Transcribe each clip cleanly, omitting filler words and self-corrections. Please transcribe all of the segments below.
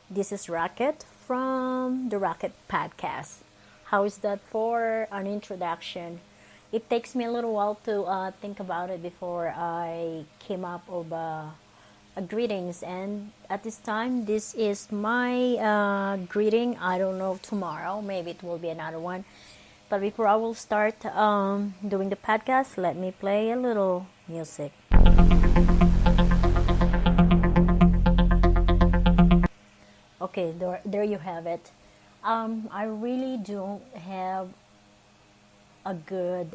This is Rocket from the Rocket Podcast. How is that for an introduction? It takes me a little while to think about it before I came up with a greetings. And at this time, this is my greeting. I don't know tomorrow. Maybe it will be another one. But before I will start doing the podcast, let me play a little music. Okay, there you have it. I really don't have a good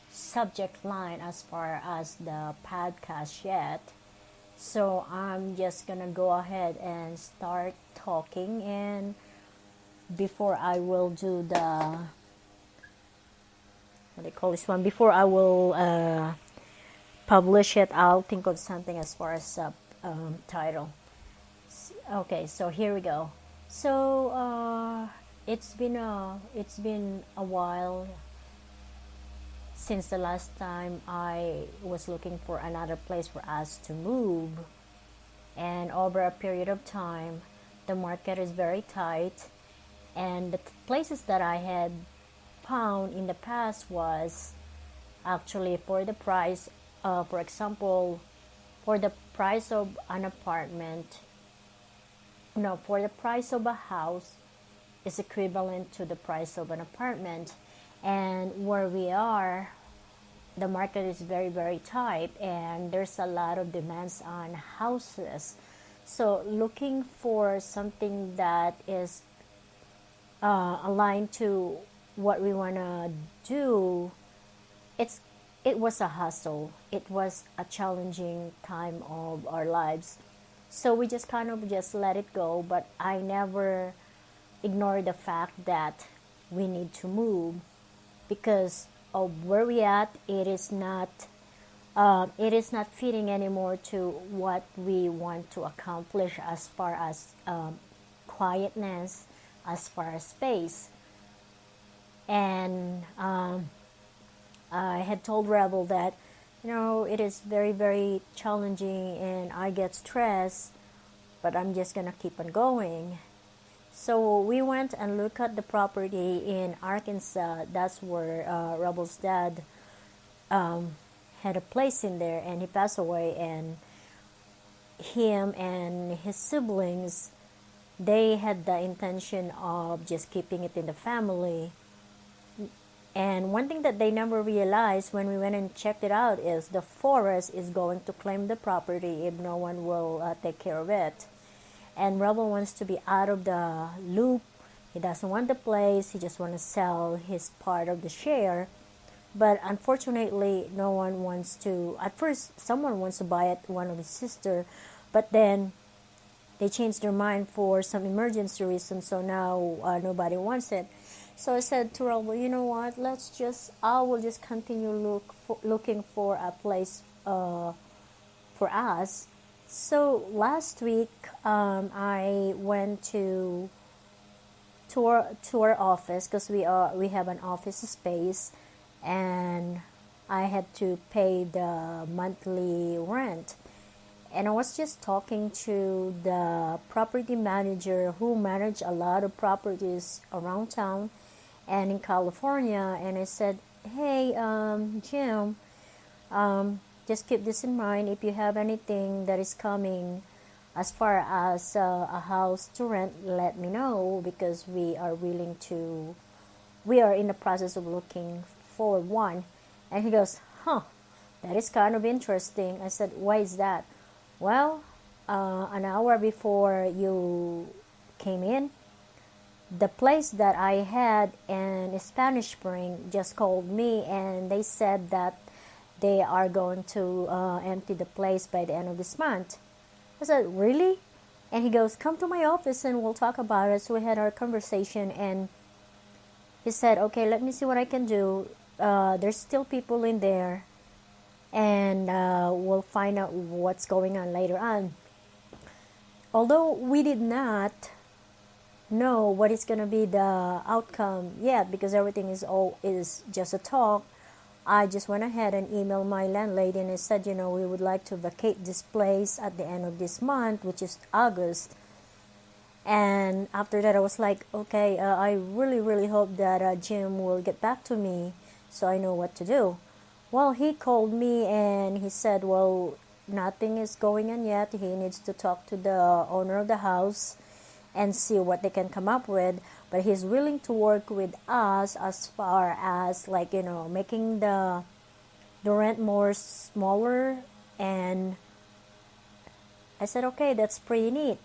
subject line as far as the podcast yet. So I'm just gonna go ahead and start talking. And before I will do the what do you call this one? Before I will publish it, I'll think of something as far as title. Okay, so here we go. So it's been a while since the last time I was looking for another place for us to move, and over a period of time, the market is very tight, and the places that I had found in the past was actually for the price. For example, for the price of an apartment, no, for the price of a house is equivalent to the price of an apartment. And where we are, the market is very, very tight, and there's a lot of demands on houses. So, looking for something that is aligned to what we want to do, it's it was a hustle. It was a challenging time of our lives. So we just kind of just let it go, but I never ignored the fact that we need to move because of where we at. It is not fitting anymore to what we want to accomplish as far as quietness, as far as space. And I had told Rebel that it is very, very challenging and I get stressed, but I'm just gonna keep on going. So we went and looked at the property in Arkansas. That's where Rebel's dad had a place in there, and he passed away. And him and his siblings, they had the intention of just keeping it in the family. And one thing that they never realized when we went and checked it out is the forest is going to claim the property if no one will take care of it. And Rebel wants to be out of the loop. He doesn't want the place. He just wants to sell his part of the share. But unfortunately, no one wants to. At first, someone wants to buy it, one of his sister, but then they changed their mind for some emergency reason. So now nobody wants it. So I said to Rebel, you know what? I will just continue looking for a place for us. So last week, I went to our office because we have an office space, and I had to pay the monthly rent. And I was just talking to the property manager who managed a lot of properties around town and in California. And I said, hey, Jim, just keep this in mind. If you have anything that is coming as far as a house to rent, let me know because we are in the process of looking for one. And he goes, that is kind of interesting. I said, why is that? Well, an hour before you came in, the place that I had in Spanish Spring just called me, and they said that they are going to empty the place by the end of this month. I said, really? And he goes, come to my office and we'll talk about it. So we had our conversation, and he said, okay, let me see what I can do. There's still people in there, and we'll find out what's going on later on. Although we did not know what is going to be the outcome yet, because everything is just a talk, I just went ahead and emailed my landlady and I said, we would like to vacate this place at the end of this month, which is August. And after that, I was like, okay, I really, really hope that Jim will get back to me so I know what to do. Well, he called me and he said, well, nothing is going on yet. He needs to talk to the owner of the house and see what they can come up with. But he's willing to work with us as far as making the rent more smaller. And I said, okay, that's pretty neat.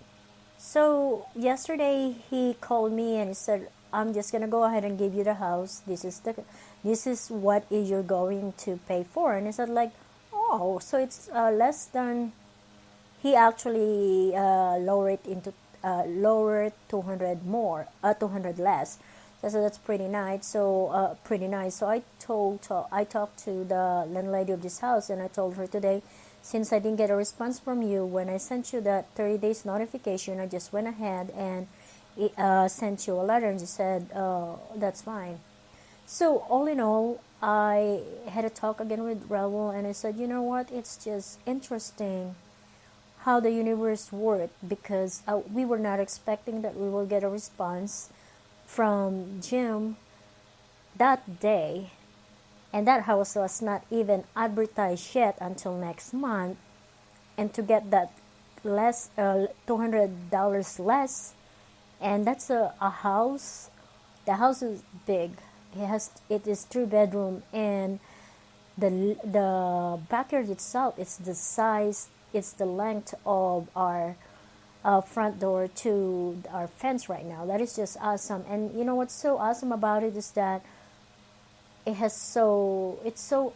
So yesterday he called me and he said, I'm just gonna go ahead and give you the house. This is what you're going to pay for. And I said oh, so it's less than. He actually lowered 200 more, 200 less. So I said that's pretty nice. So I talked to the landlady of this house and I told her today, since I didn't get a response from you when I sent you that 30 days notification, I just went ahead and sent you a letter and you said, that's fine. So all in all, I had a talk again with Raul and I said, you know what, it's just interesting how the universe worked, because we were not expecting that we will get a response from Jim that day. And that house was not even advertised yet until next month. And to get that less, $200 less, and that's a house. The house is big. It is 3-bedroom, and the backyard itself, it's the size, it's the length of our front door to our fence right now. That is just awesome. And you know what's so awesome about it is that it's so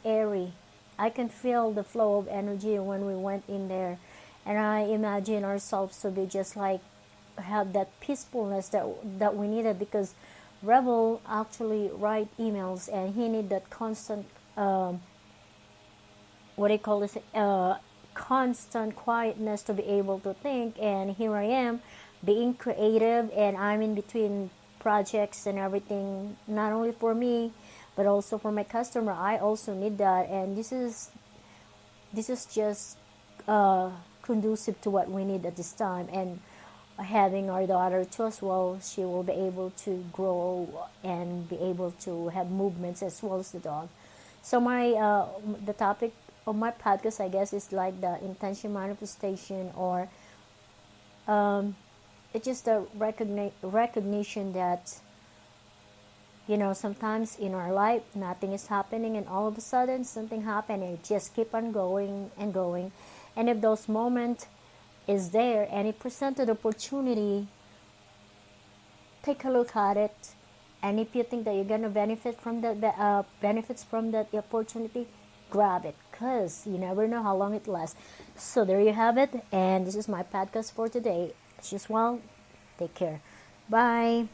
airy. I can feel the flow of energy when we went in there, and I imagine ourselves to be just have that peacefulness that we needed, because Rebel actually write emails and he need that constant constant quietness to be able to think. And here I am being creative, and I'm in between projects and everything, not only for me but also for my customer. I also need that, and this is just conducive to what we need at this time. And having our daughter too as well, she will be able to grow and be able to have movements as well as the dog. So the topic of my podcast, I guess, is like the intention manifestation, or it's just a recognition that sometimes in our life nothing is happening and all of a sudden something happened, and it just keep on going and going. And if those moment is there and it presented opportunity, take a look at it. And if you think that you're gonna benefit from that benefits from that opportunity, grab it, because you never know how long it lasts. So there you have it, and this is my podcast for today. As usual, take care. Bye.